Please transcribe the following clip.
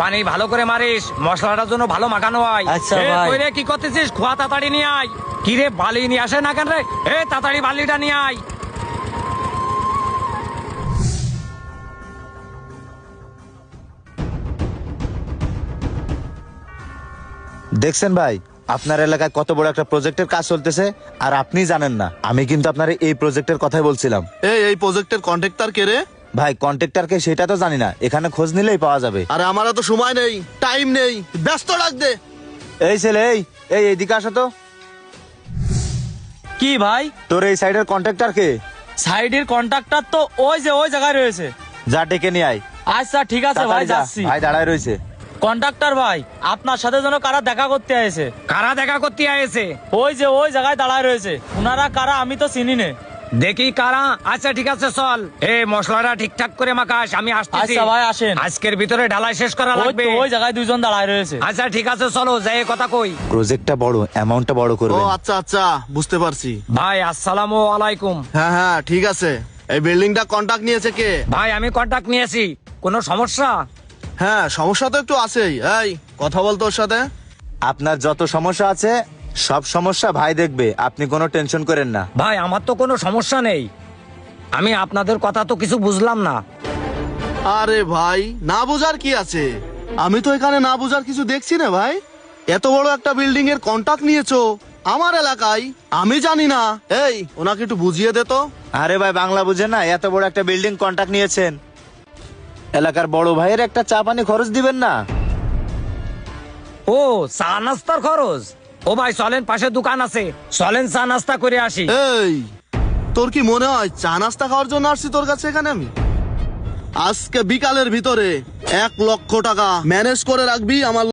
পানি ভালো করে মারিস, মশলাটার জন্য ভালো মাখানো হয়। আচ্ছা এ, ভাই। কই রে, কি করতেছিস? খোয়া তাড়াতাড়ি নিয়ে আয়। কি রে, বালি নিয়ে আসে না কেন রে? এ তাড়াতাড়ি বালিটা নিয়ে আয়। দেখছেন ভাই, আপনার এলাকায় কত বড় একটা প্রজেক্টের কাজ চলতেছে, আর আপনি জানেন না। আমি কিন্তু আপনার এই প্রজেক্টের কথাই বলছিলাম। এই প্রজেক্টের কন্ট্রাক্টর কে রে? ভাই কন্ট্রাক্টরকে সেটা তো জানি না, এখানে খোঁজ নিলেই পাওয়া যাবে। আরে আমার তো সময় নেই, টাইম নেই, ব্যস্ত রাখ দে। এই ছেলে, এই এইদিকে আসো তো। কি ভাই? তোর এই সাইডের কন্ট্রাক্টর কে? সাইডের কন্ট্রাক্টর তো ওই যে ওই জায়গায় রয়েছে। যা ডেকে নিয়ে আয়। আচ্ছা ঠিক আছে ভাই, তাড়াতাড়ি যা, যাচ্ছি। ভাই দাঁড়ায় রয়েছে। কন্ট্রাক্টর ভাই, আপনার সাথে যেন কারা দেখা করতে আয়েছে। কারা দেখা করতে আয়েছে? ওই যে ওই জায়গায় দাঁড়ায় রয়েছে। উনারা কারা আমি তো চিনি না। দেখি কারা। আচ্ছা ঠিক আছে, চল। এ মশলাটা ঠিকঠাক করে মাখাস, আমি আসতেছি। আচ্ছা ভাই, আসেন। আজকের ভিতরে ঢালাই শেষ করা ওই লাগবে। তো ওই জায়গায় দুজন দাঁড়ায় রয়েছে। আচ্ছা ঠিক আছে, চলো যাই কথা কই। প্রজেক্টটা বড়, অ্যামাউন্টটা বড় ও করবেন। আচ্ছা আচ্ছা, বুঝতে পারছি। ভাই আসসালামু আলাইকুম। হ্যাঁ হ্যাঁ ঠিক আছে। এই বিল্ডিংটা কন্ট্রাক্ট নিয়েছে কে? ভাই আমি কন্টাক্ট নিয়েছি। কোনো সমস্যা? হ্যাঁ সমস্যা তো একটু আছেই। এই কথা বলতো ওর সাথে। আপনার যত সমস্যা আছে সব সমস্যা ভাই দেখবে, আপনি কোনো টেনশন করেন না। ভাই আমার তো কোনো সমস্যা নেই। আমি আপনাদের কথা তো কিছু বুঝলাম না। আরে ভাই, না বুঝার কি আছে? আমি তো এখানে না বুঝার কিছু দেখছি না ভাই। এত বড় একটা বিল্ডিং এর কন্ট্রাক্ট নিয়েছো আমার এলাকায়, আমি জানি না। এই ওনাকে একটু বুঝিয়ে দে তো। আরে ভাই বাংলা বুঝেন না? এত বড় একটা বিল্ডিং কন্ট্রাক্ট নিয়েছেন, এলাকার বড় ভাইয়ের একটা চা পানি খরচ দিবেন না? ও, চা নাস্তার খরচ? ও ভাই চলেন, পাশে দোকান আছে, চলেন চা নাস্তা করে আসি। এই তোর কি মনে হয় চা নাস্তা খাওয়ার জন্য আসছি তোর কাছে এখানে আমি? আজকে বিকালের ভিতরে 1 লক্ষ টাকা ম্যানেজ করে রাখবি আমার